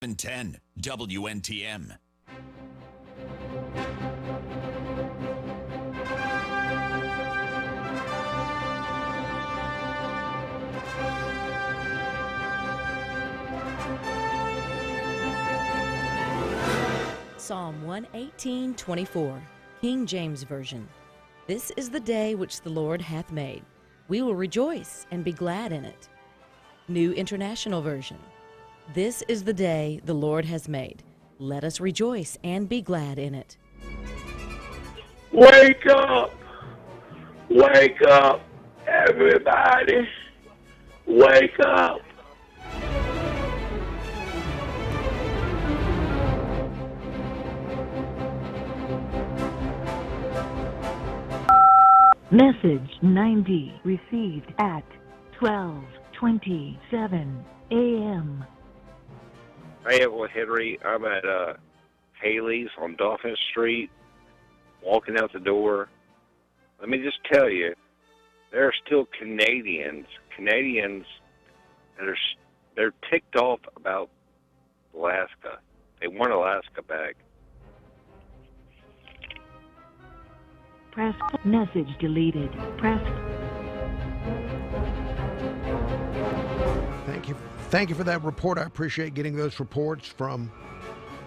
710 WNTM. Psalm 118:24, King James Version. This is the day which the Lord hath made. We will rejoice and be glad in it. New International Version. This is the day the Lord has made. Let us rejoice and be glad in it. Wake up! Wake up, everybody! Wake up! Message 90 received at 12:27 a.m. Hey, Evelyn Henry. I'm at Haley's on Dolphin Street, walking out the door. Let me just tell you, there are still Canadians that they're ticked off about Alaska. They want Alaska back. Press message deleted. Press. Thank you for that report. I appreciate getting those reports from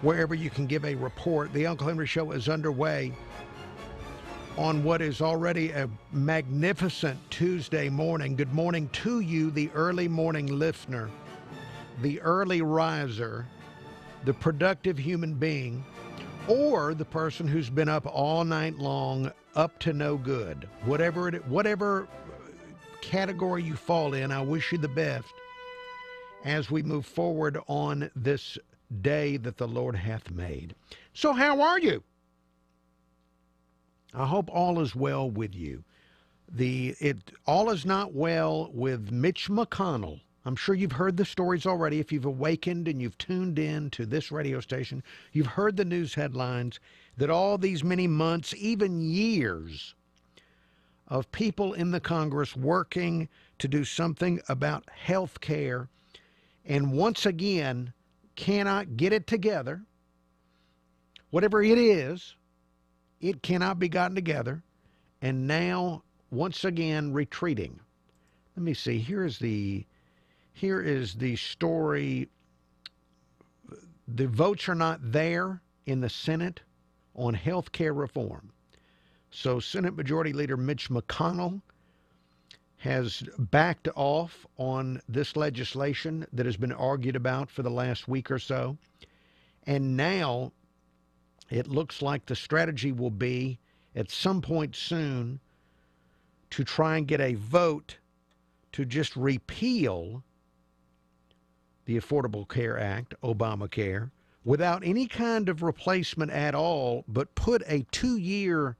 wherever you can give a report. The Uncle Henry Show is underway on what is already a magnificent Tuesday morning. Good morning to you, the early morning listener, the early riser, the productive human being, or the person who's been up all night long, up to no good. Whatever category you fall in, I wish you the best as we move forward on this day that the Lord hath made. So how are you? I hope all is well with you. All is not well with Mitch McConnell. I'm sure you've heard the stories already. If you've awakened and you've tuned in to this radio station, you've heard the news headlines that all these many months, even years, of people in the Congress working to do something about health care, and once again cannot get it together. Whatever it is, it cannot be gotten together, and now once again retreating. Let me see. Here is the story. The votes are not there in the Senate on health care reform. So Senate Majority Leader Mitch McConnell has backed off on this legislation that has been argued about for the last week or so. And now it looks like the strategy will be at some point soon to try and get a vote to just repeal the Affordable Care Act, Obamacare, without any kind of replacement at all, but put a 2-year,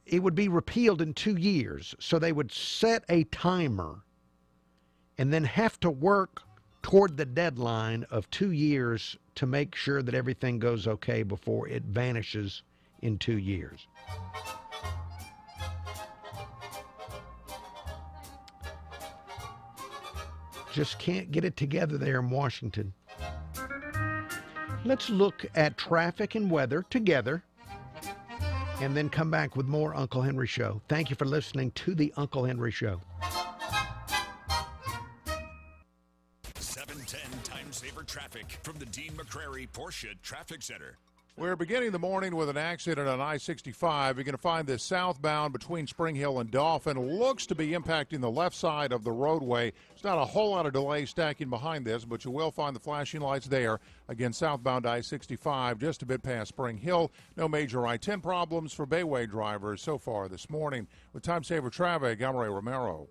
it would be repealed in 2 years. So they would set a timer and then have to work toward the deadline of 2 years to make sure that everything goes okay before it vanishes in 2 years. Just can't get it together there in Washington. Let's look at traffic and weather together and then come back with more Uncle Henry Show. Thank you for listening to the Uncle Henry Show. 710 Time Saver Traffic from the Dean McCrary Porsche Traffic Center. We're beginning the morning with an accident on I-65. You're going to find this southbound between Spring Hill and Dolphin. Looks to be impacting the left side of the roadway. It's not a whole lot of delay stacking behind this, but you will find the flashing lights there. Again, southbound I-65, just a bit past Spring Hill. No major I-10 problems for Bayway drivers so far this morning. With Time Saver Traffic, I'm Ray Romero.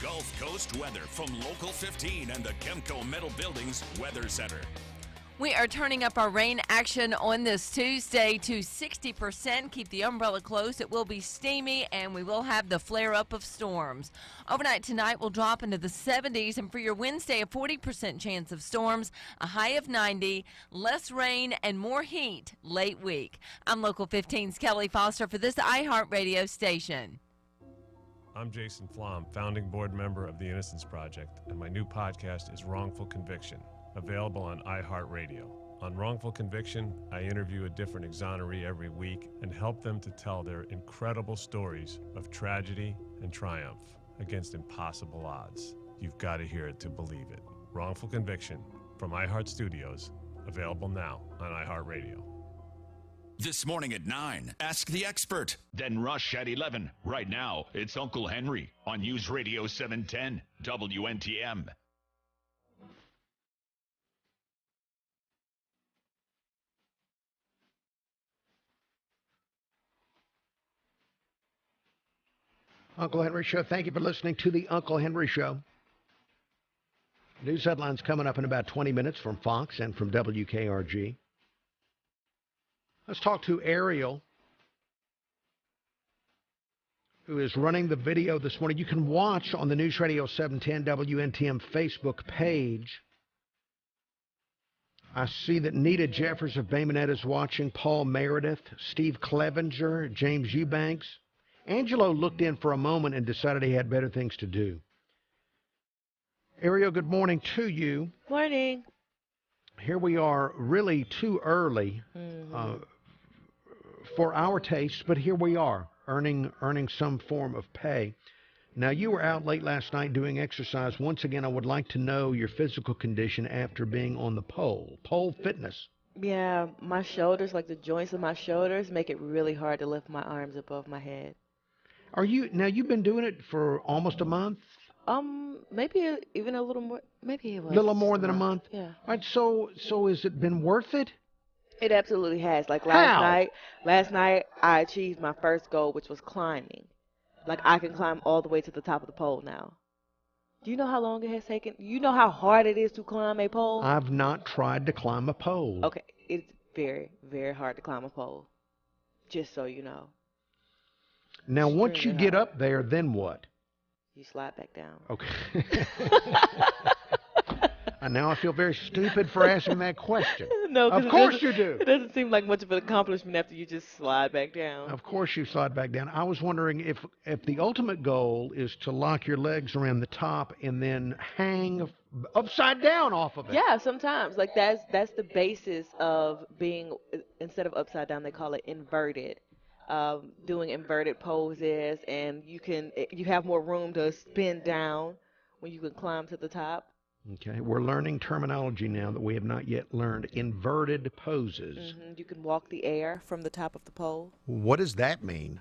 Gulf Coast weather from Local 15 and the Kemco Metal Buildings Weather Center. We are turning up our rain action on this Tuesday to 60%. Keep the umbrella closed. It will be steamy, and we will have the flare-up of storms. Overnight tonight will drop into the 70s, and for your Wednesday, a 40% chance of storms, a high of 90, less rain, and more heat late week. I'm Local 15's Kelly Foster for this iHeartRadio station. I'm Jason Flom, founding board member of the Innocence Project, and my new podcast is Wrongful Conviction. available on iHeartRadio. On Wrongful Conviction, I interview a different exoneree every week and help them to tell their incredible stories of tragedy and triumph against impossible odds. You've got to hear it to believe it. Wrongful Conviction from iHeart Studios, available now on iHeartRadio. This morning at 9, Ask the Expert. Then Rush at 11. Right now, it's Uncle Henry on News Radio 710 WNTM. Uncle Henry Show. Thank you for listening to the Uncle Henry Show. News headlines coming up in about 20 minutes from Fox and from WKRG. Let's talk to Ariel, who is running the video this morning. You can watch on the News Radio 710 WNTM Facebook page. I see that Nita Jeffers of Bay Minette is watching, Paul Meredith, Steve Clevenger, James Eubanks. Angelo looked in for a moment and decided he had better things to do. Ariel, good morning to you. Morning. Here we are, really too early for our taste, but here we are, earning some form of pay. Now, you were out late last night doing exercise. Once again, I would like to know your physical condition after being on the pole fitness. Yeah, my shoulders, like the joints of my shoulders, make it really hard to lift my arms above my head. You've been doing it for almost a month? Maybe even a little more. Maybe it was a little more than a month. Yeah. All right. So has it been worth it? It absolutely has. Like How? last night I achieved my first goal, which was climbing. Like I can climb all the way to the top of the pole now. Do you know how long it has taken? You know how hard it is to climb a pole? I've not tried to climb a pole. Okay, it's very, very hard to climb a pole. Just so you know. Now, once you get up there, then what? You slide back down. Okay. And now I feel very stupid for asking that question. No, of course you do. It doesn't seem like much of an accomplishment after you just slide back down. Of course you slide back down. I was wondering if the ultimate goal is to lock your legs around the top and then hang upside down off of it. Yeah, sometimes. Like that's the basis of being, instead of upside down, they call it inverted. Doing inverted poses, and you have more room to spin down when you can climb to the top. Okay, we're learning terminology now that we have not yet learned. Inverted poses. You can walk the air from the top of the pole. What does that mean?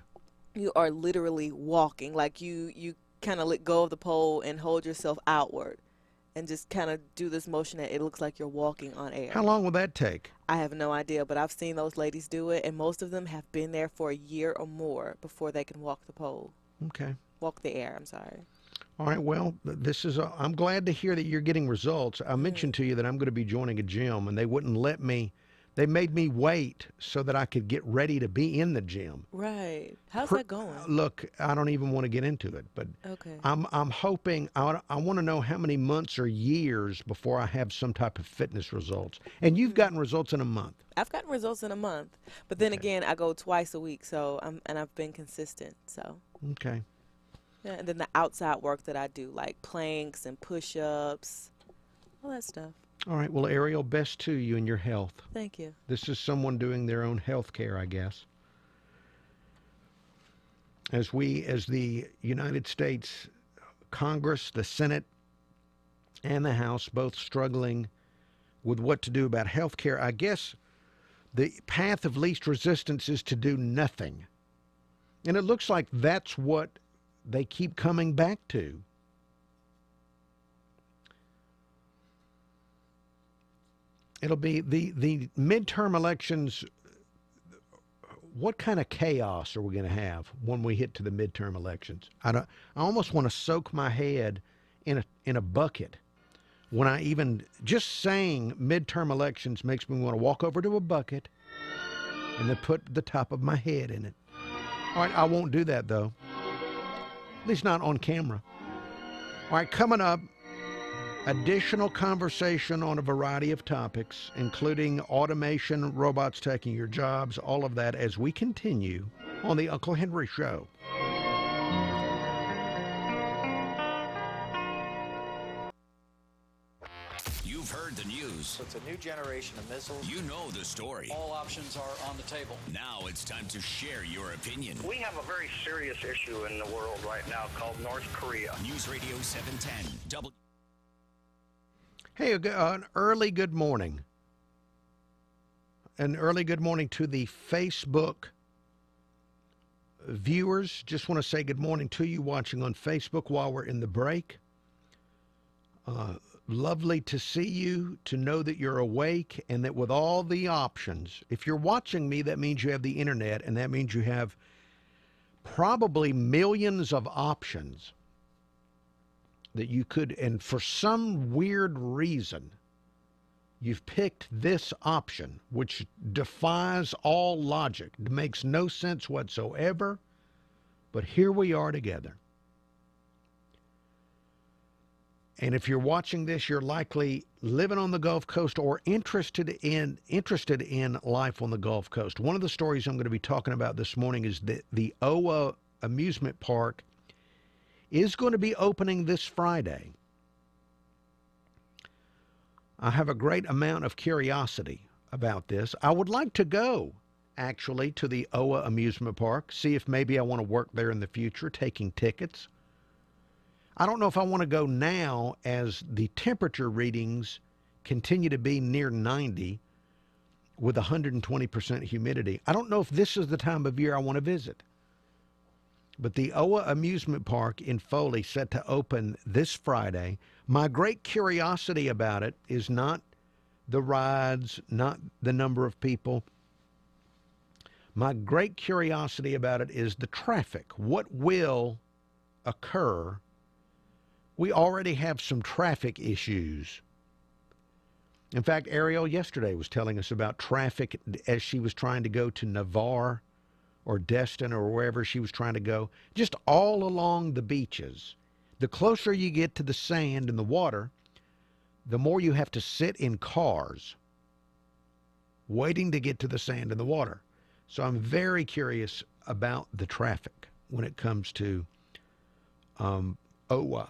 You are literally walking, like you kind of let go of the pole and hold yourself outward and just kind of do this motion that it looks like you're walking on air. How long will that take? I have no idea, but I've seen those ladies do it, and most of them have been there for a year or more before they can walk the pole. Okay. Walk the air, I'm sorry. All right, well, I'm glad to hear that you're getting results. I mentioned to you that I'm going to be joining a gym, and they wouldn't let me. They made me wait so that I could get ready to be in the gym. Right. How's that going? Look, I don't even want to get into it, but okay. I'm hoping, I want to know how many months or years before I have some type of fitness results. And you've gotten results in a month. I've gotten results in a month, but then again, I go twice a week, so I've been consistent. So. Okay. Yeah, and then the outside work that I do, like planks and push-ups, all that stuff. All right. Well, Ariel, best to you and your health. Thank you. This is someone doing their own health care, I guess. As the United States Congress, the Senate, and the House both struggling with what to do about health care, I guess the path of least resistance is to do nothing. And it looks like that's what they keep coming back to. It'll be the midterm elections. What kind of chaos are we going to have when we hit to the midterm elections? I almost want to soak my head in a bucket. When I even just saying midterm elections makes me want to walk over to a bucket and then put the top of my head in it. All right, I won't do that though. At least not on camera. All right, coming up, additional conversation on a variety of topics, including automation, robots taking your jobs, all of that as we continue on the Uncle Henry Show. You've heard the news news. It's a new generation of missiles. You know the story. All options are on the table. Now it's time to share your opinion. We have a very serious issue in the world right now called North Korea. News Radio 710. Hey, an early good morning. An early good morning to the Facebook viewers. Just want to say good morning to you watching on Facebook while we're in the break. Lovely to see you, to know that you're awake and that with all the options, if you're watching me, that means you have the internet, and that means you have probably millions of options that you could, and for some weird reason, you've picked this option, which defies all logic. It makes no sense whatsoever, but here we are together. And if you're watching this, you're likely living on the Gulf Coast or interested in life on the Gulf Coast. One of the stories I'm going to be talking about this morning is that the Owa amusement park is going to be opening this Friday. I have a great amount of curiosity about this. I would like to go, actually, to the Owa amusement park, see if maybe I want to work there in the future, taking tickets. I don't know if I want to go now as the temperature readings continue to be near 90 with 120% humidity. I don't know if this is the time of year I want to visit. But the Owa amusement park in Foley set to open this Friday. My great curiosity about it is not the rides, not the number of people. My great curiosity about it is the traffic. What will occur? We already have some traffic issues. In fact, Ariel yesterday was telling us about traffic as she was trying to go to Navarre or Destin or wherever she was trying to go, just all along the beaches. The closer you get to the sand and the water, the more you have to sit in cars waiting to get to the sand and the water. So I'm very curious about the traffic when it comes to Owa.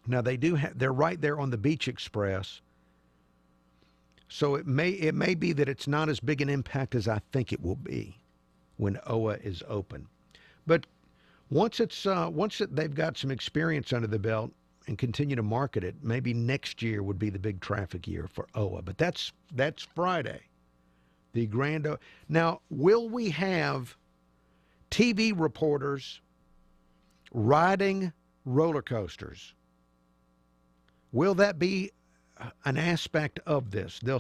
Now they're right there on the Beach Express, so it may be that it's not as big an impact as I think it will be when Owa is open. But once they've got some experience under the belt and continue to market it, maybe next year would be the big traffic year for Owa. But that's Friday, the grand. Now, will we have TV reporters riding roller coasters? Will that be an aspect of this? The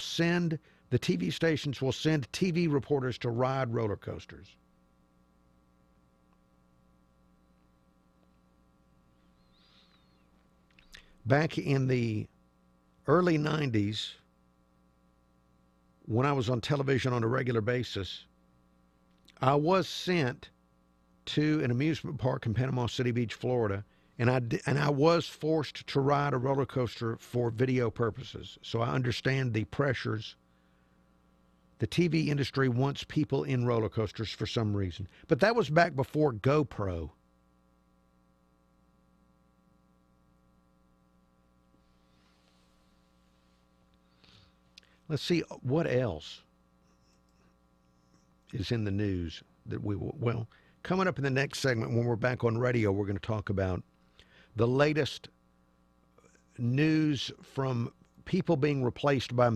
TV stations will send TV reporters to ride roller coasters. Back in the early 90s, when I was on television on a regular basis, I was sent to an amusement park in Panama City Beach, Florida, and I was forced to ride a roller coaster for video purposes. So I understand the pressures. The TV industry wants people in roller coasters for some reason. But that was back before GoPro. Let's see what else is in the news that we will. Well, coming up in the next segment when we're back on radio, we're going to talk about the latest news from people being replaced by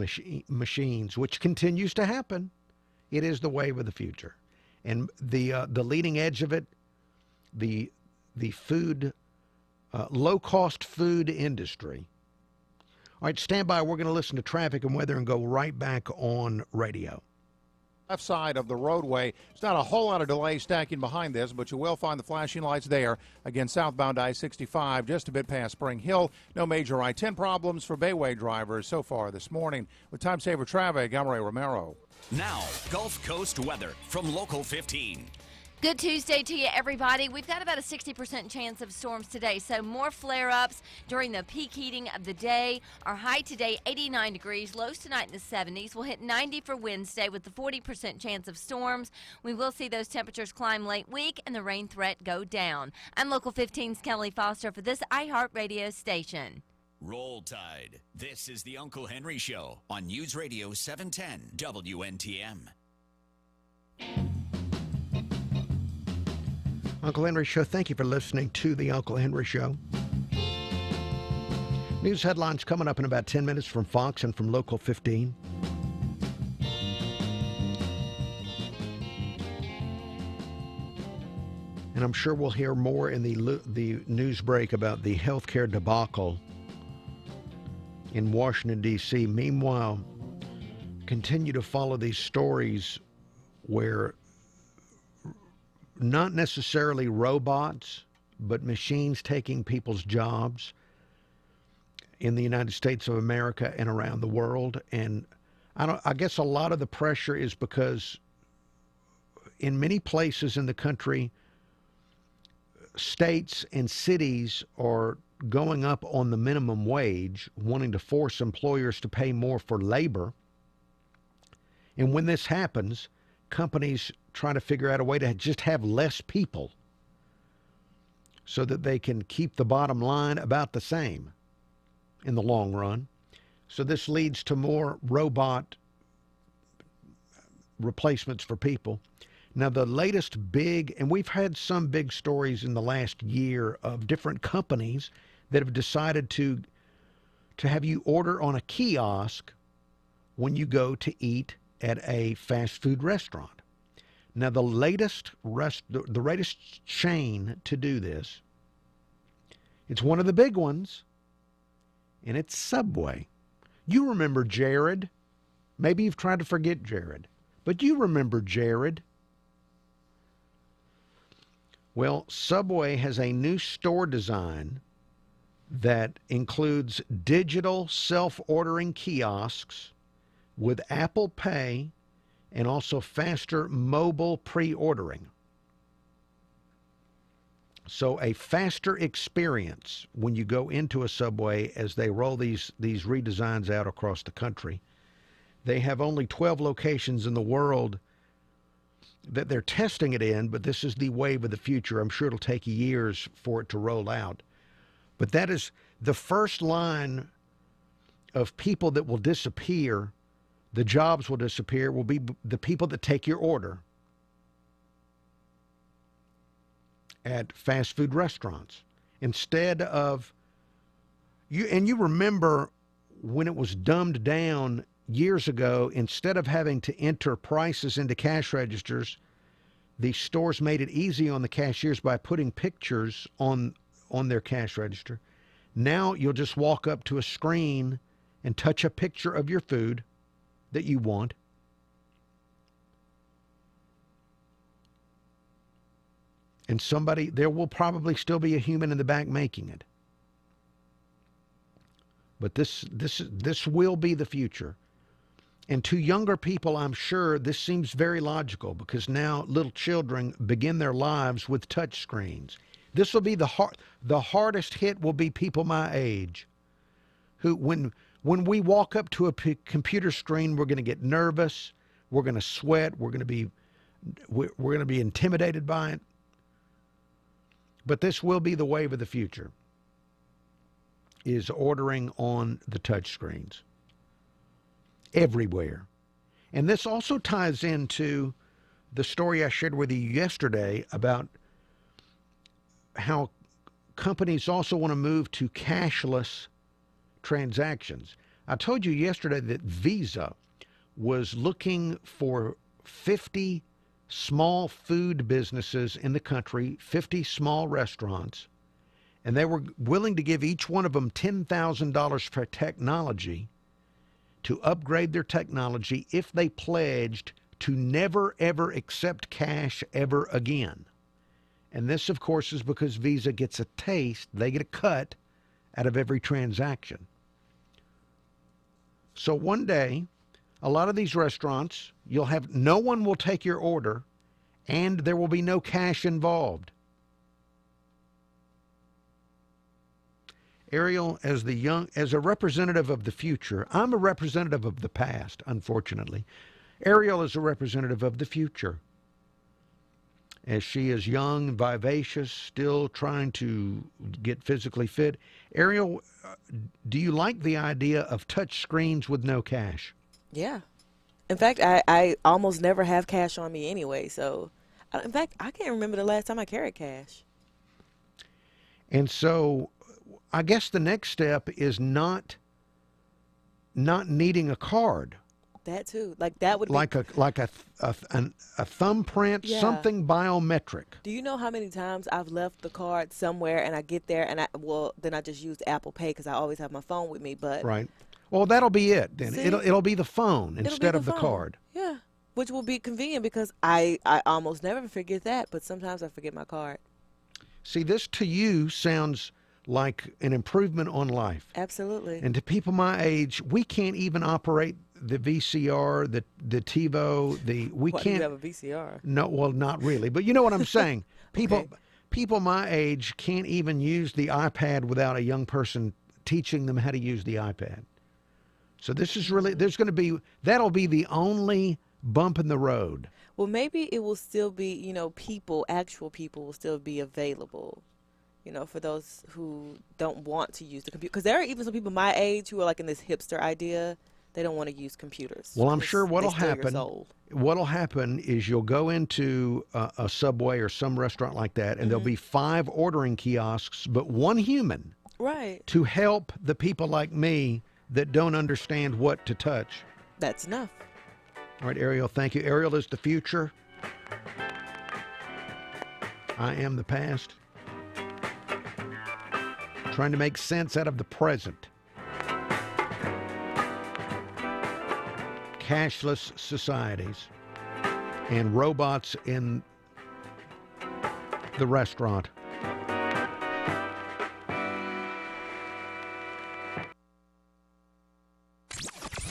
machines, which continues to happen. It is the wave of the future. And the leading edge of it, the food, low-cost food industry. All right, stand by. We're going to listen to traffic and weather and go right back on radio. Left side of the roadway. There's not a whole lot of delay stacking behind this, but you will find the flashing lights there. Again, southbound I-65, just a bit past Spring Hill. No major I-10 problems for Bayway drivers so far this morning. With Time Saver Traffic, I'm Ray Romero. Now, Gulf Coast weather from Local 15. Good Tuesday to you, everybody. We've got about a 60% chance of storms today, so more flare-ups during the peak heating of the day. Our high today, 89 degrees, lows tonight in the 70s. We'll hit 90 for Wednesday with the 40% chance of storms. We will see those temperatures climb late week and the rain threat go down. I'm Local 15's Kelly Foster for this iHeartRadio station. Roll Tide. This is the Uncle Henry Show on News Radio 710 WNTM. Uncle Henry Show, thank you for listening to the Uncle Henry Show. News headlines coming up in about 10 minutes from Fox and from Local 15. And I'm sure we'll hear more in the news break about the healthcare debacle in Washington, D.C. Meanwhile, continue to follow these stories where not necessarily robots, but machines taking people's jobs in the United States of America and around the world. And I guess a lot of the pressure is because in many places in the country, states and cities are going up on the minimum wage, wanting to force employers to pay more for labor. And when this happens, companies try to figure out a way to just have less people so that they can keep the bottom line about the same in the long run. So this leads to more robot replacements for people. Now, the latest big, and we've had some big stories in the last year of different companies that have decided to have you order on a kiosk when you go to eat at a fast food restaurant. Now, the latest chain to do this, it's one of the big ones, and it's Subway. You remember Jared. Maybe you've tried to forget Jared, but you remember Jared. Well, Subway has a new store design that includes digital self-ordering kiosks with Apple Pay and also faster mobile pre-ordering. So a faster experience when you go into a Subway as they roll these redesigns out across the country. They have only 12 locations in the world that they're testing it in, but this is the wave of the future. I'm sure it'll take years for it to roll out. But that is the first line of people that will disappear. The jobs will disappear, will be the people that take your order at fast food restaurants. Instead of you, and you remember when it was dumbed down years ago, instead of having to enter prices into cash registers, the stores made it easy on the cashiers by putting pictures on their cash register. Now you'll just walk up to a screen and touch a picture of your food that you want. And there will probably still be a human in the back making it. But this will be the future. And to younger people, I'm sure this seems very logical because now little children begin their lives with touch screens. This will be the hardest hit will be people my age who, when we walk up to a computer screen, we're going to get nervous, we're going to sweat, we're going to be intimidated by it. But this will be the wave of the future, is ordering on the touch screens everywhere. And this also ties into the story I shared with you yesterday about how companies also want to move to cashless transactions. I told you yesterday that Visa was looking for 50 small food businesses in the country, 50 small restaurants, and they were willing to give each one of them $10,000 for technology to upgrade their technology if they pledged to never, ever accept cash ever again. And this, of course, is because Visa gets a taste, they get a cut out of every transaction. So one day, a lot of these restaurants, no one will take your order, and there will be no cash involved. Ariel, as a representative of the future, I'm a representative of the past, unfortunately. Ariel is a representative of the future. As she is young, vivacious, still trying to get physically fit, Ariel, do you like the idea of touch screens with no cash? Yeah. In fact, I almost never have cash on me anyway. So, in fact, I can't remember the last time I carried cash. And so I guess the next step is not needing a card. That too. Like that would be like a thumbprint, Yeah. something biometric. Do you know how many times I've left the card somewhere and I get there and then I just use Apple Pay because I always have my phone with me. But Right. Well, that'll be it then. See? It'll be the phone It'll be instead of the phone. card. Yeah, which will be convenient because I almost never forget that, but sometimes I forget my card. See, this to you sounds like an improvement on life. Absolutely. And to people my age, we can't even operate the VCR, the TiVo, we Why do can't you have a VCR? No, well, not really, but you know what I'm saying. People my age can't even use the iPad without a young person teaching them how to use the iPad. So this is really that'll be the only bump in the road. Well, maybe it will still be, actual people will still be available, for those who don't want to use the computer. Because there are even some people my age who are like in this hipster idea. They don't want to use computers. Well, I'm sure What'll what'll happen is you'll go into a Subway or some restaurant like that, and there'll be 5 ordering kiosks, but 1 human. Right. To help the people like me that don't understand what to touch. That's enough. All right, Ariel, thank you. Ariel is the future. I am the past. Trying to make sense out of the present. Cashless societies and robots in the restaurant.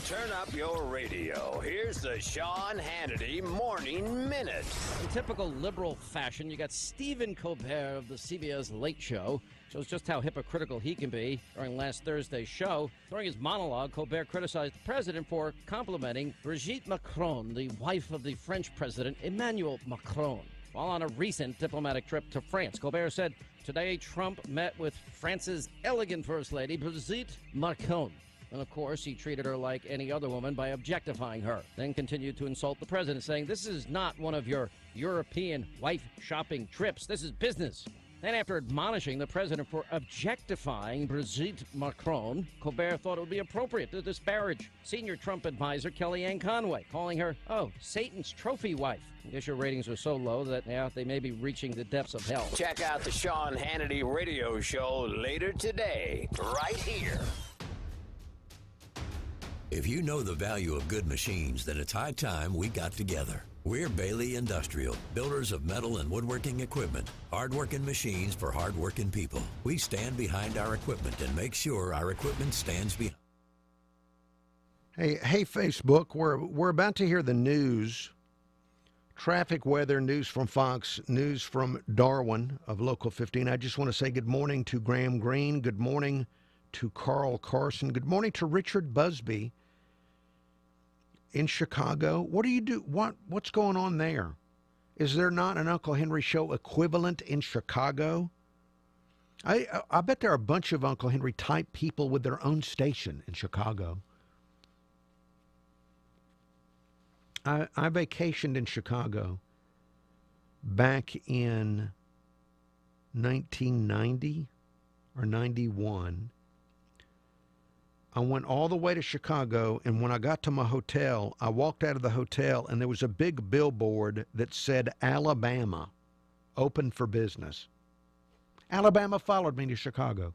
Turn up your radio. Here's the Sean Hannity Morning Minute. In typical liberal fashion, you got Stephen Colbert of the CBS Late Show. Shows just how hypocritical he can be. During last Thursday's show, during his monologue, Colbert criticized the president for complimenting Brigitte Macron, the wife of the French president Emmanuel Macron. While on a recent diplomatic trip to France, Colbert said, "Today Trump met with France's elegant First Lady, Brigitte Macron. And of course, he treated her like any other woman by objectifying her." Then continued to insult the president, saying, "This is not one of your European wife shopping trips. This is business." Then, after admonishing the president for objectifying Brigitte Macron, Colbert thought it would be appropriate to disparage senior Trump advisor Kellyanne Conway, calling her, Satan's trophy wife. I guess your ratings are so low that, they may be reaching the depths of hell. Check out the Sean Hannity radio show later today, right here. If you know the value of good machines, then it's high time we got together. We're Bailey Industrial, builders of metal and woodworking equipment, hard-working machines for hard-working people. We stand behind our equipment and make sure our equipment stands behind. Hey, Facebook, we're about to hear the news, traffic, weather, news from Fox, news from Darwin of Local 15. I just want to say good morning to Graham Greene. Good morning to Carl Carson. Good morning to Richard Busby in Chicago. What do you do? What's going on there? Is there not an Uncle Henry show equivalent in Chicago? I bet there are a bunch of Uncle Henry type people with their own station in Chicago. I vacationed in Chicago back in 1990 or 91. I went all the way to Chicago, and when I got to my hotel, I walked out of the hotel, and there was a big billboard that said Alabama, open for business. Alabama followed me to Chicago.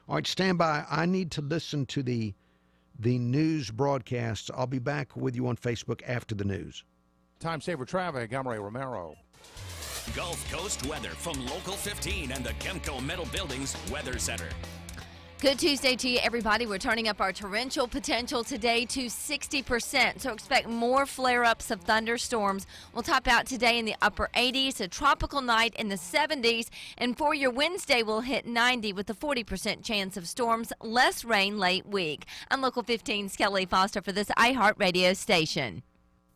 All right, stand by. I need to listen to the news broadcasts. I'll be back with you on Facebook after the news. Time saver traffic. I'm Ray Romero. Gulf Coast weather from Local 15 and the Chemco Metal Buildings Weather Center. Good Tuesday to you, everybody. We're turning up our torrential potential today to 60%, so expect more flare-ups of thunderstorms. We'll top out today in the upper 80s, a tropical night in the 70s, and for your Wednesday, we'll hit 90 with a 40% chance of storms, less rain late week. I'm Local 15's Kelly Foster for this iHeartRadio station.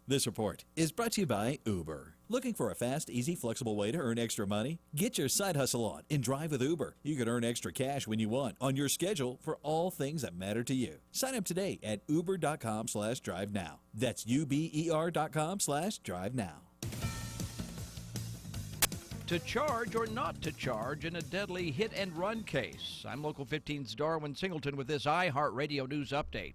This report is brought to you by Uber. Looking for a fast, easy, flexible way to earn extra money? Get your side hustle on and drive with Uber. You can earn extra cash when you want, on your schedule, for all things that matter to you. Sign up today at uber.com/drive now. That's uber.com/drive now. To charge or not to charge in a deadly hit-and-run case. I'm Local 15's Darwin Singleton with this iHeartRadio News Update.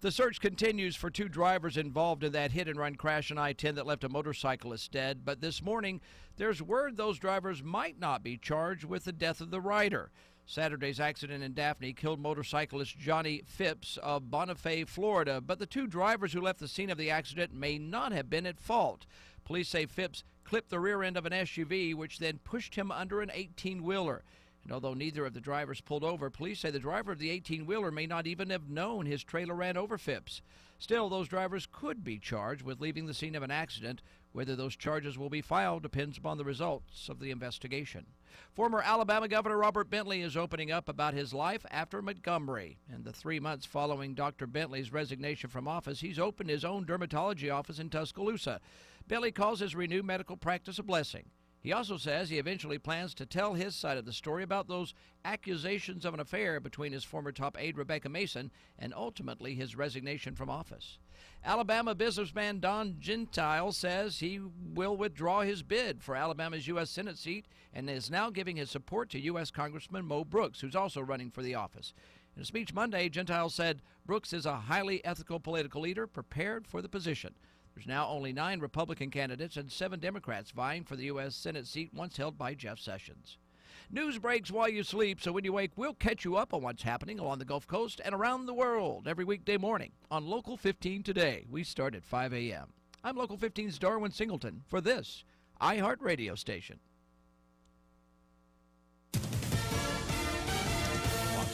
The search continues for 2 drivers involved in that hit-and-run crash on I-10 that left a motorcyclist dead. But this morning, there's word those drivers might not be charged with the death of the rider. Saturday's accident in Daphne killed motorcyclist Johnny Phipps of Bonifay, Florida. But the 2 drivers who left the scene of the accident may not have been at fault. Police say Phipps clipped the rear end of an SUV, which then pushed him under an 18-wheeler. And although neither of the drivers pulled over, police say the driver of the 18-wheeler may not even have known his trailer ran over Phipps. Still, those drivers could be charged with leaving the scene of an accident. Whether those charges will be filed depends upon the results of the investigation. Former Alabama Governor Robert Bentley is opening up about his life after Montgomery. In the 3 months following Dr. Bentley's resignation from office, he's opened his own dermatology office in Tuscaloosa. Bentley calls his renewed medical practice a blessing. He also says he eventually plans to tell his side of the story about those accusations of an affair between his former top aide Rebecca Mason and ultimately his resignation from office. Alabama businessman Don Gentile says he will withdraw his bid for Alabama's U.S. Senate seat and is now giving his support to U.S. Congressman Mo Brooks, who's also running for the office. In a speech Monday, Gentile said Brooks is a highly ethical political leader prepared for the position. There's now only 9 Republican candidates and 7 Democrats vying for the U.S. Senate seat once held by Jeff Sessions. News breaks while you sleep, so when you wake, we'll catch you up on what's happening along the Gulf Coast and around the world every weekday morning on Local 15 Today. We start at 5 a.m. I'm Local 15's Darwin Singleton for this iHeartRadio station. Fox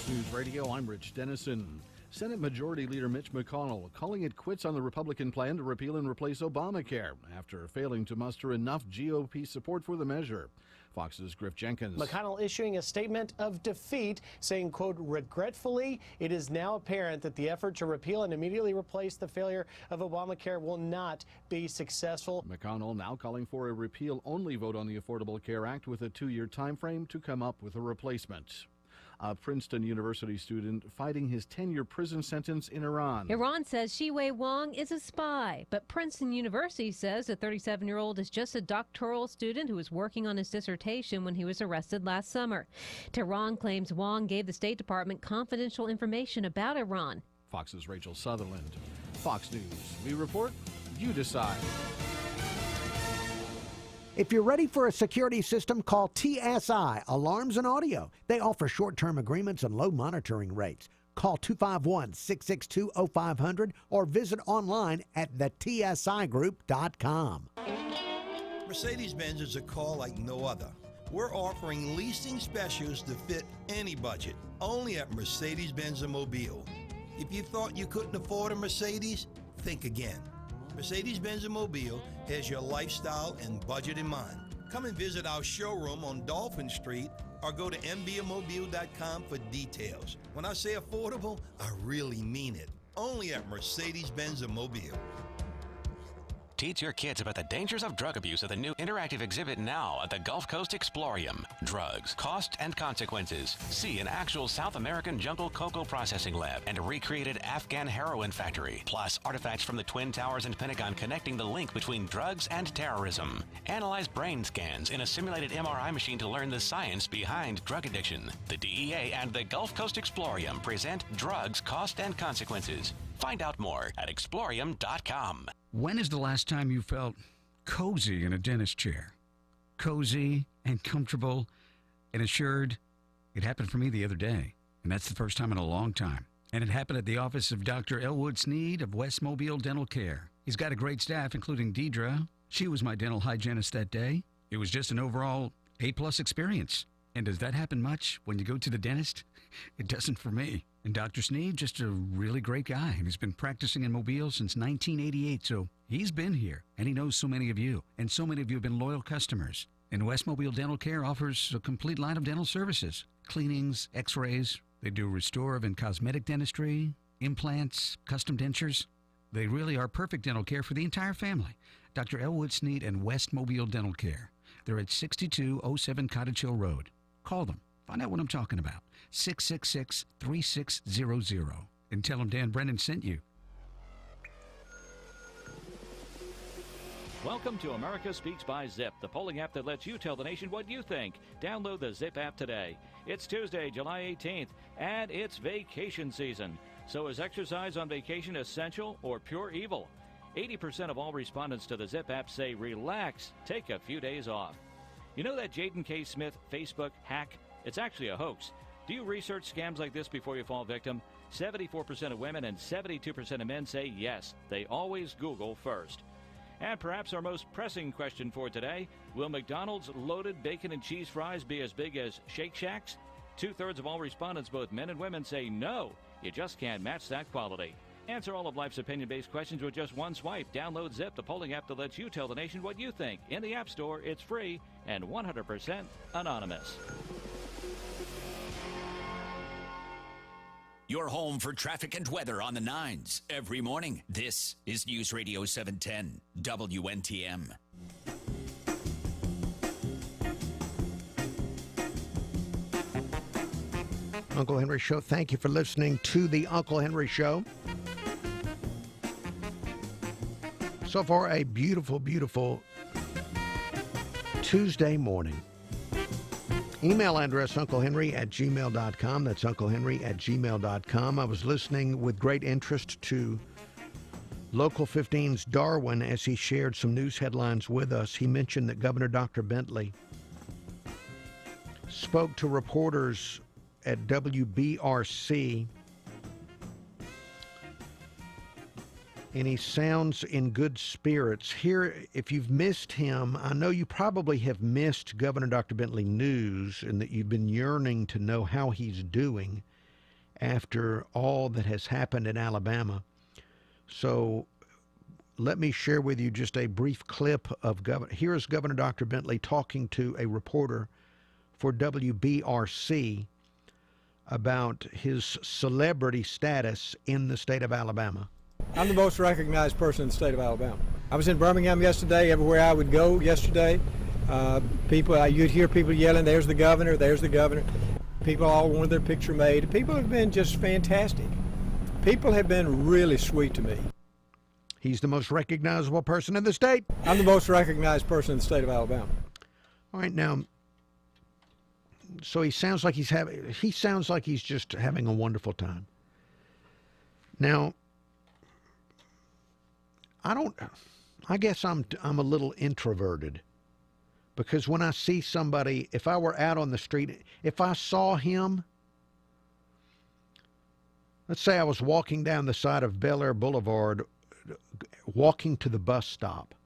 News Radio, I'm Rich Dennison. Senate Majority Leader Mitch McConnell calling it quits on the Republican plan to repeal and replace Obamacare after failing to muster enough GOP support for the measure. Fox's Griff Jenkins. McConnell issuing a statement of defeat, saying, quote, regretfully, it is now apparent that the effort to repeal and immediately replace the failure of Obamacare will not be successful. McConnell now calling for a repeal-only vote on the Affordable Care Act with a 2-year time frame to come up with a replacement. A Princeton University student fighting his 10-year prison sentence in Iran. Iran says Shiwei Wang is a spy, but Princeton University says the 37-year-old is just a doctoral student who was working on his dissertation when he was arrested last summer. Tehran claims Wang gave the State Department confidential information about Iran. Fox's Rachel Sutherland. Fox News. We report, you decide. If you're ready for a security system, call TSI Alarms and Audio. They offer short-term agreements and low monitoring rates. Call 251-662-0500 or visit online at thetsigroup.com. Mercedes-Benz is a call like no other. We're offering leasing specials to fit any budget, only at Mercedes-Benz and Mobile. If you thought you couldn't afford a Mercedes, think again. Mercedes-Benz and Mobile has your lifestyle and budget in mind. Come and visit our showroom on Dolphin Street or go to mbmobile.com for details. When I say affordable, I really mean it. Only at Mercedes-Benz and Mobile. Teach your kids about the dangers of drug abuse at the new interactive exhibit now at the Gulf Coast Explorium. Drugs, cost, and consequences. See an actual South American jungle cocoa processing lab and a recreated Afghan heroin factory. Plus artifacts from the Twin Towers and Pentagon connecting the link between drugs and terrorism. Analyze brain scans in a simulated MRI machine to learn the science behind drug addiction. The DEA and the Gulf Coast Explorium present Drugs, Cost, and Consequences. Find out more at explorium.com. When is the last time you felt cozy in a dentist chair? Cozy and comfortable and assured? It happened for me the other day, and that's the first time in a long time. And it happened at the office of Dr. Elwood Sneed of West Mobile Dental Care. He's got a great staff, including Deidre. She was my dental hygienist that day. It was just an overall A-plus experience. And does that happen much when you go to the dentist? It doesn't for me. And Dr. Sneed, just a really great guy, and he's been practicing in Mobile since 1988, so he's been here, and he knows so many of you, and so many of you have been loyal customers. And West Mobile Dental Care offers a complete line of dental services, cleanings, x-rays. They do restorative and cosmetic dentistry, implants, custom dentures. They really are perfect dental care for the entire family. Dr. Elwood Sneed and West Mobile Dental Care. They're at 6207 Cottage Hill Road. Call them. Find out what I'm talking about. 666-3600. And tell them Dan Brennan sent you. Welcome to America Speaks by Zip, the polling app that lets you tell the nation what you think. Download the Zip app today. It's Tuesday, July 18th, and it's vacation season. So is exercise on vacation essential or pure evil? 80% of all respondents to the Zip app say relax, take a few days off. You know that Jaden K. Smith Facebook hack? It's actually a hoax. Do you research scams like this before you fall victim? 74% of women and 72% of men say yes. They always Google first. And perhaps our most pressing question for today, will McDonald's loaded bacon and cheese fries be as big as Shake Shack's? 2/3 of all respondents, both men and women, say no. You just can't match that quality. Answer all of life's opinion-based questions with just one swipe. Download Zip, the polling app that lets you tell the nation what you think. In the App Store, it's free and 100% anonymous. Your home for traffic and weather on the 9s every morning. This is News Radio 710 WNTM. Uncle Henry Show. Thank you for listening to the Uncle Henry Show. So far, a beautiful, beautiful Tuesday morning. Email address unclehenry@gmail.com. That's unclehenry@gmail.com. I was listening with great interest to Local 15's Darwin as he shared some news headlines with us. He mentioned that Governor Dr. Bentley spoke to reporters at WBRC, and he sounds in good spirits. Here, if you've missed him, I know you probably have missed Governor Dr. Bentley news and that you've been yearning to know how he's doing after all that has happened in Alabama. So let me share with you just a brief clip of Here's Governor Dr. Bentley talking to a reporter for WBRC about his celebrity status in the state of Alabama. I'm the most recognized person in the state of Alabama. I was in Birmingham yesterday. Everywhere I would go yesterday, you'd hear people yelling, "There's the governor, there's the governor." People all wanted their picture made. People have been just fantastic. People have been really sweet to me. He's the most recognizable person in the state. I'm the most recognized person in the state of Alabama. All right, now, so he sounds like he's just having a wonderful time. Now, I guess I'm a little introverted, because when I see somebody, if I were out on the street, if I saw him, let's say I was walking down the side of Bel Air Boulevard, walking to the bus stop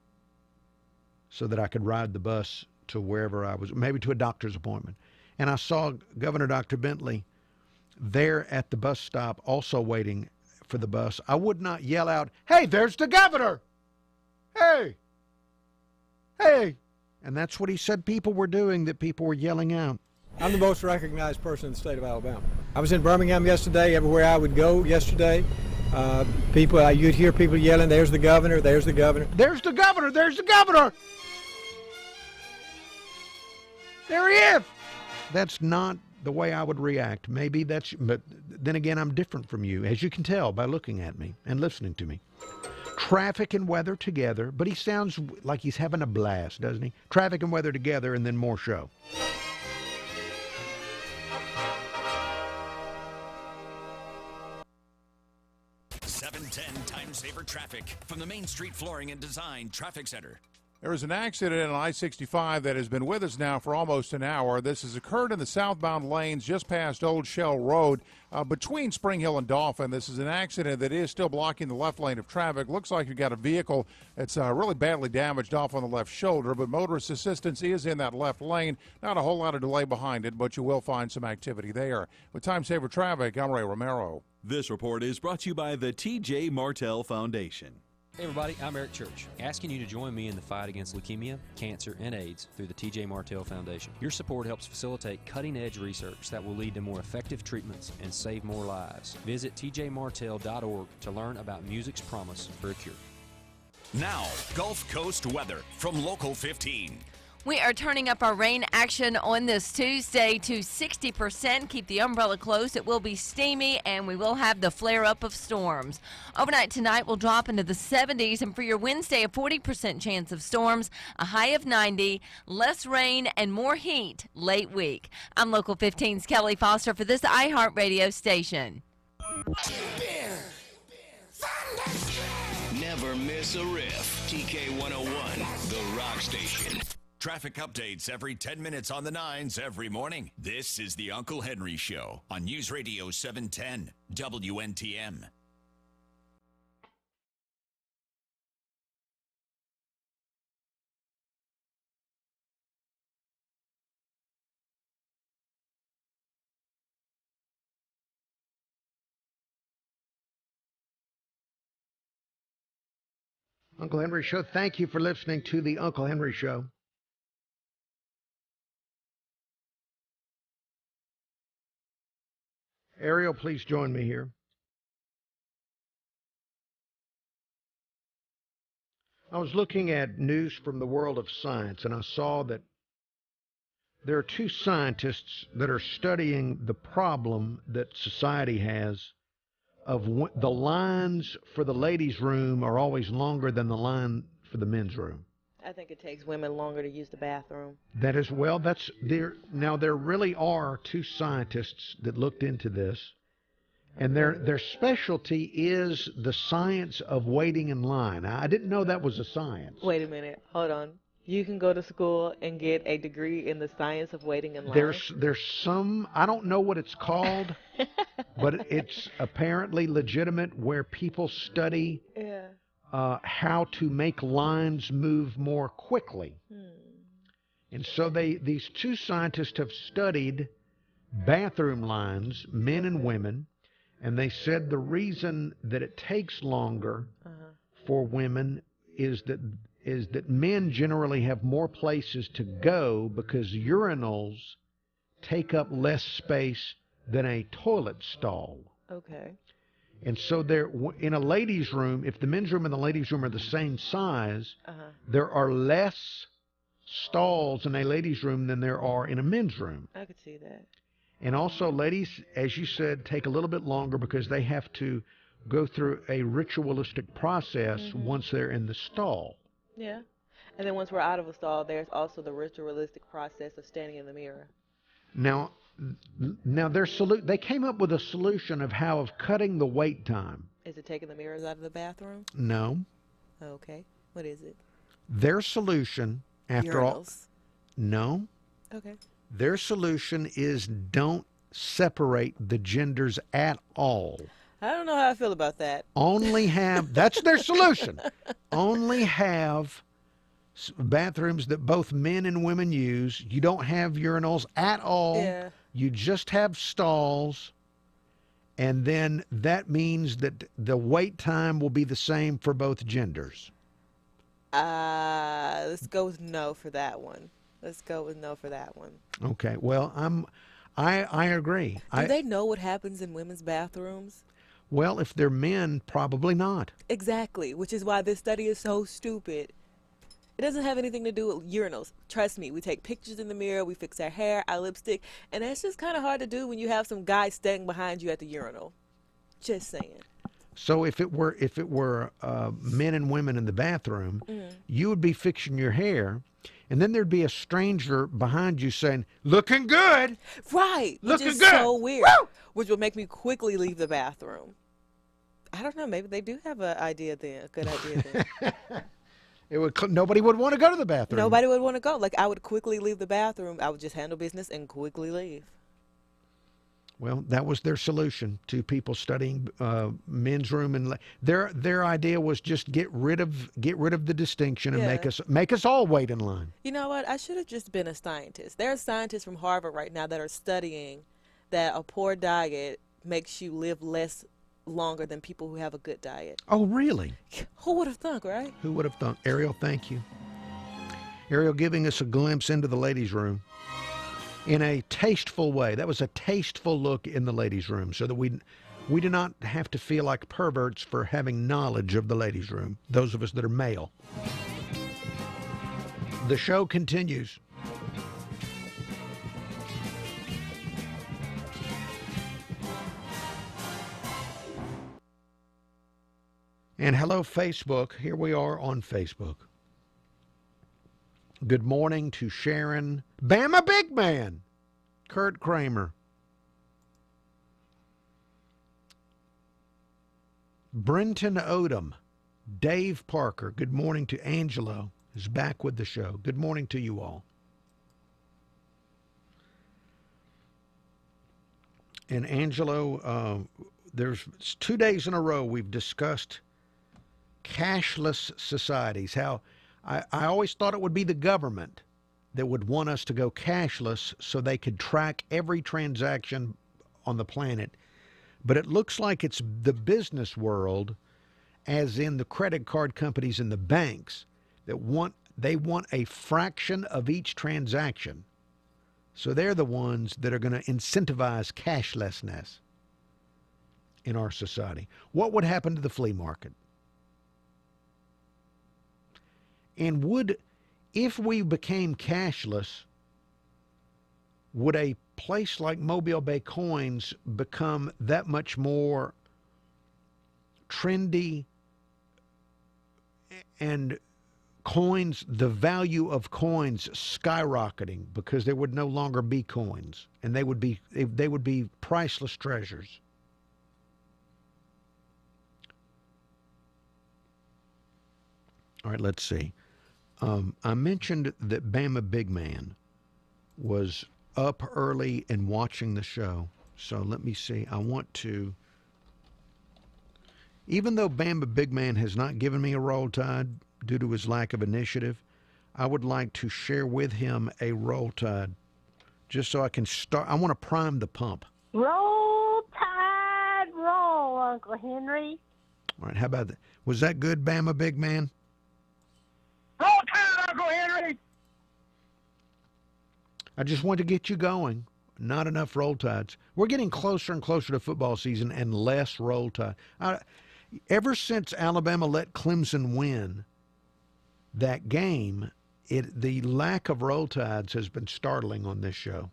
so that I could ride the bus to wherever I was, maybe to a doctor's appointment, and I saw Governor Dr. Bentley there at the bus stop also waiting for the bus, I would not yell out, "Hey, there's the governor! Hey! Hey!" And that's what he said people were doing, that people were yelling out. I'm the most recognized person in the state of Alabama. I was in Birmingham yesterday. Everywhere I would go yesterday, you'd hear people yelling, "There's the governor, there's the governor." There's the governor, there's the governor! There he is! That's not the way I would react. But then again, I'm different from you, as you can tell by looking at me and listening to me. Traffic and weather together, but he sounds like he's having a blast, doesn't he? Traffic and weather together, and then more show. Time Saver Traffic from the Main Street Flooring and Design Traffic Center. There was an accident on I-65 that has been with us now for almost an hour. This has occurred in the southbound lanes just past Old Shell Road between Spring Hill and Dauphin. This is an accident that is still blocking the left lane of traffic. Looks like you've got a vehicle that's really badly damaged off on the left shoulder, but motorist assistance is in that left lane. Not a whole lot of delay behind it, but you will find some activity there. With Time Saver Traffic, I'm Ray Romero. This report is brought to you by the T.J. Martell Foundation. Hey everybody, I'm Eric Church, asking you to join me in the fight against leukemia, cancer, and AIDS through the TJ Martell Foundation. Your support helps facilitate cutting-edge research that will lead to more effective treatments and save more lives. Visit tjmartell.org to learn about music's promise for a cure. Now, Gulf Coast weather from Local 15. We are turning up our rain action on this Tuesday to 60%. Keep the umbrella closed. It will be steamy, and we will have the flare-up of storms. Overnight tonight will drop into the 70s, and for your Wednesday, a 40% chance of storms, a high of 90, less rain, and more heat late week. I'm Local 15's Kelly Foster for this iHeartRadio station. Never miss a riff. TK 101, the rock station. Traffic updates every 10 minutes on the 9s every morning. This is the Uncle Henry Show on News Radio 710 WNTM. Uncle Henry Show, thank you for listening to the Uncle Henry Show. Ariel, please join me here. I was looking at news from the world of science, and I saw that there are two scientists that are studying the problem that society has of the lines for the ladies' room are always longer than the line for the men's room. I think it takes women longer to use the bathroom. That is, well, that's there. Now, there really are two scientists that looked into this, and their specialty is the science of waiting in line. I didn't know that was a science. Wait a minute. Hold on. You can go to school and get a degree in the science of waiting in line? There's some, I don't know what it's called, but it's apparently legitimate where people study how to make lines move more quickly. And so these two scientists have studied bathroom lines, men and women, and they said the reason that it takes longer for women is that men generally have more places to go because urinals take up less space than a toilet stall. Okay. And so there, in a ladies' room, if the men's room and the ladies' room are the same size, there are less stalls in a ladies' room than there are in a men's room. I could see that. And also, ladies, as you said, take a little bit longer because they have to go through a ritualistic process once they're in the stall. Yeah. And then once we're out of a stall, there's also the ritualistic process of standing in the mirror. Now they came up with a solution of cutting the wait time. Is it taking the mirrors out of the bathroom? No. Okay. What is it? Their solution, after all, no. Okay. Their solution is don't separate the genders at all. I don't know how I feel about that. Only have, that's their solution. Only have bathrooms that both men and women use. You don't have urinals at all. Yeah. You just have stalls. And then that means that the wait time will be the same for both genders. Let's go with no for that one. Okay. Well, I agree. Do they know what happens in women's bathrooms? Well, if they're men, probably not. Exactly, which is why this study is so stupid. It doesn't have anything to do with urinals. Trust me, we take pictures in the mirror, we fix our hair, our lipstick, and that's just kind of hard to do when you have some guy standing behind you at the urinal. Just saying. So if it were men and women in the bathroom, you would be fixing your hair, and then there'd be a stranger behind you saying, "Looking good." Right. Looking which is good. So weird. Woo! Which would make me quickly leave the bathroom. I don't know. Maybe they do have a good idea then. Nobody would want to go to the bathroom. Nobody would want to go. Like, I would quickly leave the bathroom. I would just handle business and quickly leave. Well, that was their solution to people studying men's room, and their idea was just get rid of the distinction and make us all wait in line. You know what? I should have just been a scientist. There are scientists from Harvard right now that are studying that a poor diet makes you live less longer than people who have a good diet. Oh, really? Who would have thunk, right? Who would have thunk? Ariel, thank you. Ariel giving us a glimpse into the ladies' room in a tasteful way. That was a tasteful look in the ladies' room so that we do not have to feel like perverts for having knowledge of the ladies' room, those of us that are male. The show continues. And hello, Facebook. Here we are on Facebook. Good morning to Sharon. Bama Big Man. Kurt Kramer. Brenton Odom. Dave Parker. Good morning to Angelo, who's back with the show. Good morning to you all. And Angelo, there's 2 days in a row we've discussed cashless societies. How I always thought it would be the government that would want us to go cashless so they could track every transaction on the planet. But it looks like it's the business world, as in the credit card companies and the banks, that want a fraction of each transaction. So they're the ones that are going to incentivize cashlessness in our society. What would happen to the flea market? And if we became cashless, would a place like Mobile Bay Coins become that much more trendy, and coins, the value of coins skyrocketing because there would no longer be coins, and they would be priceless treasures? All right, let's see. I mentioned that Bama Big Man was up early and watching the show. So let me see. I want to, even though Bama Big Man has not given me a Roll Tide due to his lack of initiative, I would like to share with him a Roll Tide just so I can start. I want to prime the pump. Roll Tide, roll, Uncle Henry. All right, how about that? Was that good, Bama Big Man? Roll Tide, Uncle Henry. I just want to get you going. Not enough Roll Tides. We're getting closer and closer to football season and less Roll Tide. Ever since Alabama let Clemson win that game, the lack of Roll Tides has been startling on this show.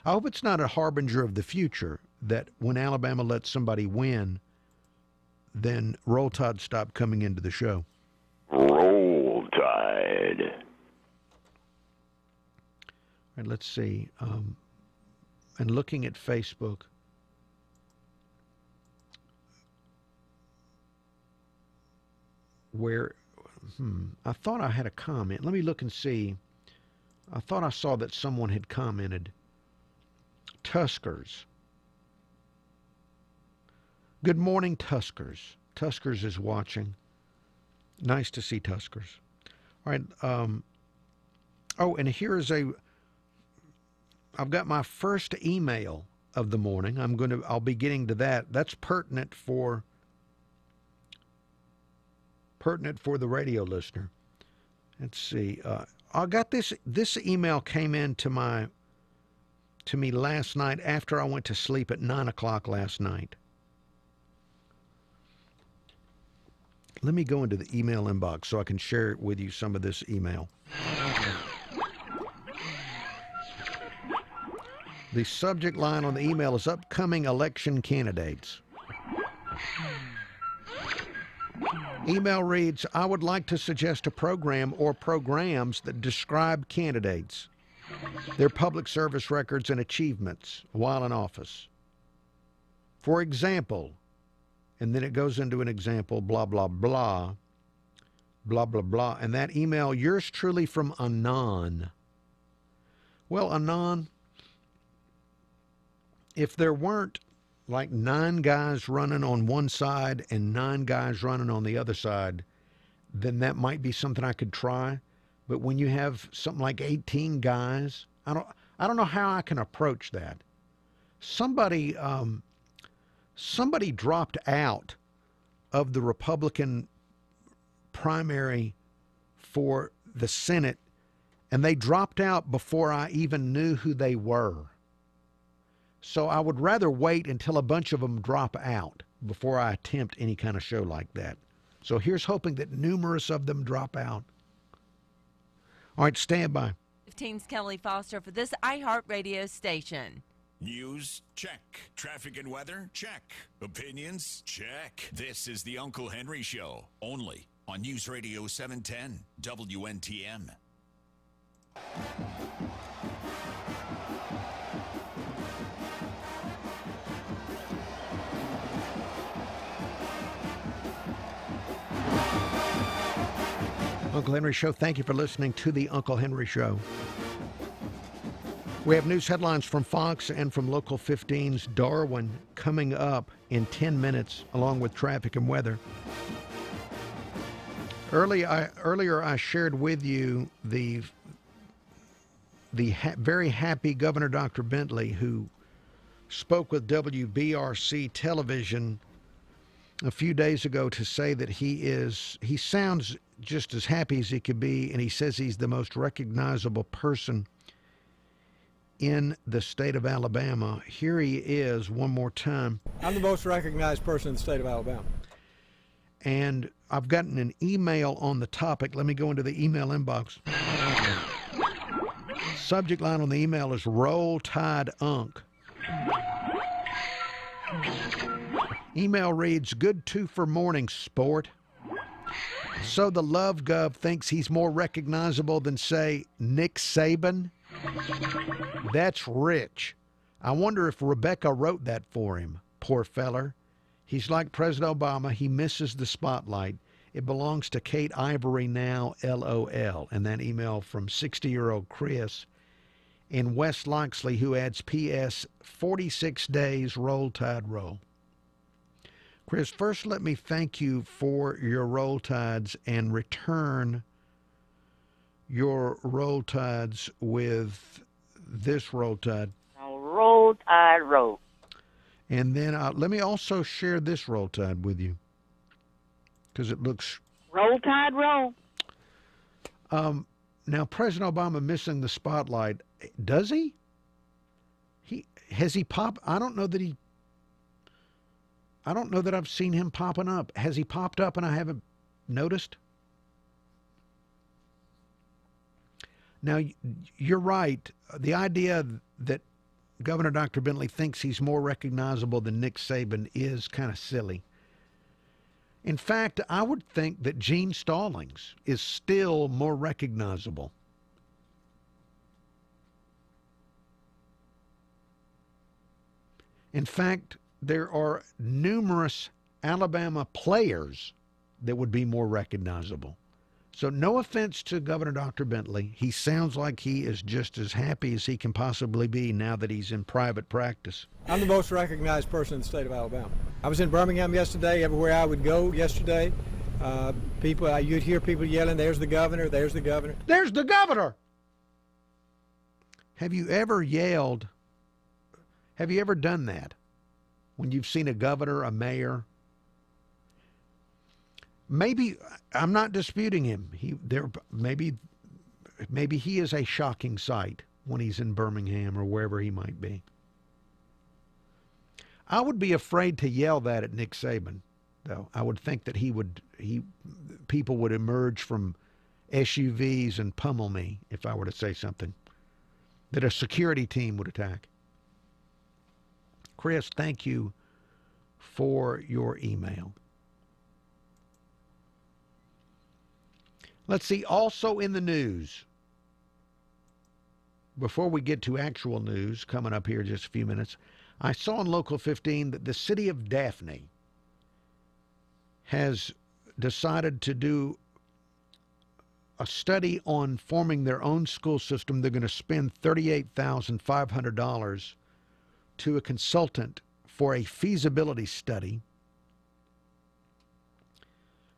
I hope it's not a harbinger of the future that when Alabama lets somebody win, then Roll Tides stop coming into the show. Roll Tide. All right, let's see. And looking at Facebook, where, I thought I had a comment. Let me look and see. I thought I saw that someone had commented. Tuskers. Good morning, Tuskers. Tuskers is watching. Nice to see Tuskers. All right. Oh, and here is I've got my first email of the morning. I'll be getting to that. That's pertinent for the radio listener. Let's see. I got this email came in to me last night after I went to sleep at 9:00 last night. Let me go into the email inbox so I can share with you some of this email. The subject line on the email is upcoming election candidates. Email reads, I would like to suggest a program or programs that describe candidates, their public service records and achievements while in office. For example, and then it goes into an example, blah, blah, blah, blah, blah, blah. And that email, yours truly from Anon. Well, Anon, if there weren't like 9 guys running on one side and 9 guys running on the other side, then that might be something I could try. But when you have something like 18 guys, I don't know how I can approach that. Somebody somebody dropped out of the Republican primary for the Senate, and they dropped out before I even knew who they were. So I would rather wait until a bunch of them drop out before I attempt any kind of show like that. So here's hoping that numerous of them drop out. All right, stand by. 15's Kelly Foster for this iHeartRadio station. News? Check. Traffic and weather? Check. Opinions? Check. This is the Uncle Henry Show, only on News Radio 710 WNTM. Uncle Henry Show, thank you for listening to the Uncle Henry Show. We have news headlines from Fox and from Local 15's Darwin coming up in 10 minutes, along with traffic and weather. Earlier I shared with you the very happy Governor Dr. Bentley, who spoke with WBRC television a few days ago to say that he sounds just as happy as he could be, and he says he's the most recognizable person in the state of Alabama. Here he is one more time. I'm the most recognized person in the state of Alabama. And I've gotten an email on the topic. Let me go into the email inbox. Subject line on the email is Roll Tide Unc. Email reads, good twofer morning, sport. So the Love Gov thinks he's more recognizable than, say, Nick Saban? That's rich. I wonder if Rebecca wrote that for him. Poor feller. He's like President Obama. He misses the spotlight. It belongs to Kate Ivory now, LOL. And that email from 60-year-old Chris in West Loxley, who adds PS 46 days, roll tide roll. Chris, first let me thank you for your roll tides and return your roll tides with this roll tide. Roll tide roll. And then let me also share this roll tide with you, because it looks... Roll tide roll. Now, President Obama missing the spotlight, does he? Has he popped? I don't know that I've seen him popping up. Has he popped up and I haven't noticed? Now, you're right. The idea that Governor Dr. Bentley thinks he's more recognizable than Nick Saban is kind of silly. In fact, I would think that Gene Stallings is still more recognizable. In fact, there are numerous Alabama players that would be more recognizable. So no offense to Governor Dr. Bentley. He sounds like he is just as happy as he can possibly be now that he's in private practice. I'm the most recognized person in the state of Alabama. I was in Birmingham yesterday. Everywhere I would go yesterday, you'd hear people yelling, there's the governor, there's the governor. There's the governor! Have you ever yelled, have you ever done that? When you've seen a governor, a mayor? Maybe, I'm not disputing him. Maybe he is a shocking sight when he's in Birmingham or wherever he might be. I would be afraid to yell that at Nick Saban, though. I would think that people would emerge from SUVs and pummel me if I were to say something. That a security team would attack. Chris, thank you for your email. Let's see, also in the news, before we get to actual news coming up here in just a few minutes, I saw on Local 15 that the city of Daphne has decided to do a study on forming their own school system. They're going to spend $38,500 to a consultant for a feasibility study.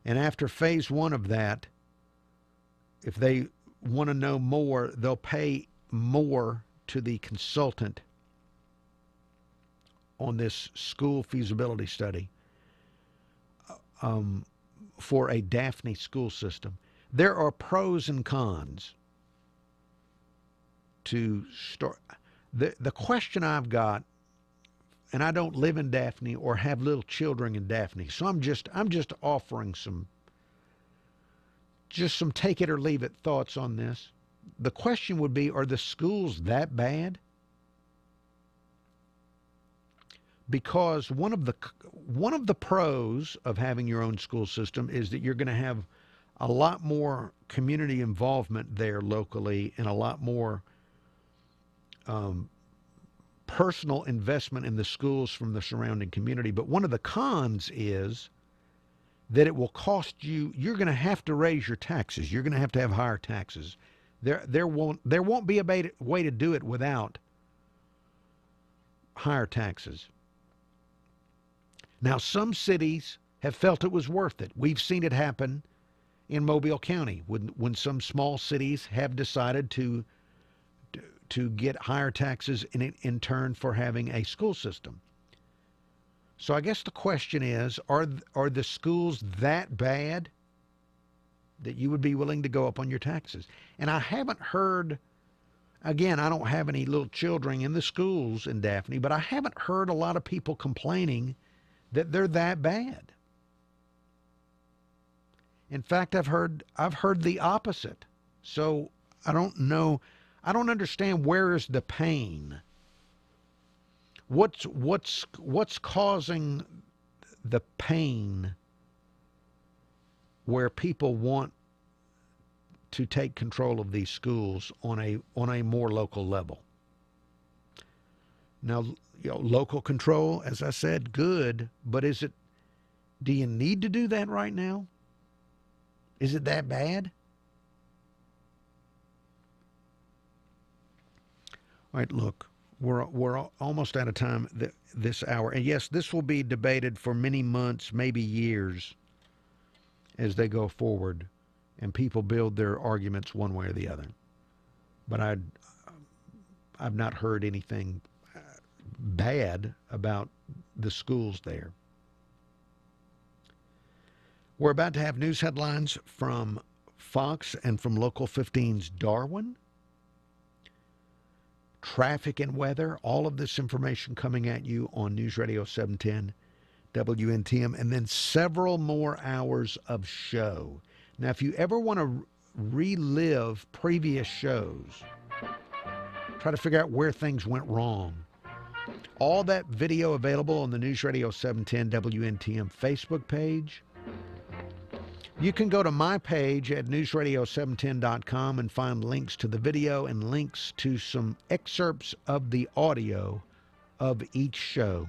And after phase one of that, if they want to know more, they'll pay more to the consultant on this school feasibility study for a Daphne school system. There are pros and cons to start. The question I've got, and I don't live in Daphne or have little children in Daphne, so I'm just offering some take it or leave it thoughts on this. The question would be, are the schools that bad? Because one of the pros of having your own school system is that you're going to have a lot more community involvement there locally and a lot more personal investment in the schools from the surrounding community. But one of the cons is that it will cost you. You're going to have to raise your taxes. You're going to have higher taxes. There won't be a way to do it without higher taxes. Now, some cities have felt it was worth it. We've seen it happen in Mobile County when some small cities have decided to get higher taxes in turn for having a school system. So I guess the question is, are the schools that bad that you would be willing to go up on your taxes? And I haven't heard, again, I don't have any little children in the schools in Daphne, but I haven't heard a lot of people complaining that they're that bad. In fact, I've heard the opposite. So I don't know. I don't understand, where is the pain? What's causing the pain where people want to take control of these schools on a more local level? Now, local control, as I said, good, but do you need to do that right now? Is it that bad? All right, look, we're almost out of time this hour. And yes, this will be debated for many months, maybe years, as they go forward and people build their arguments one way or the other. But I've not heard anything bad about the schools there. We're about to have news headlines from Fox and from Local 15's Darwin. Traffic and weather, all of this information coming at you on News Radio 710 WNTM, and then several more hours of show. Now, if you ever want to relive previous shows, try to figure out where things went wrong, all that video available on the News Radio 710 WNTM Facebook page. You can go to my page at newsradio710.com and find links to the video and links to some excerpts of the audio of each show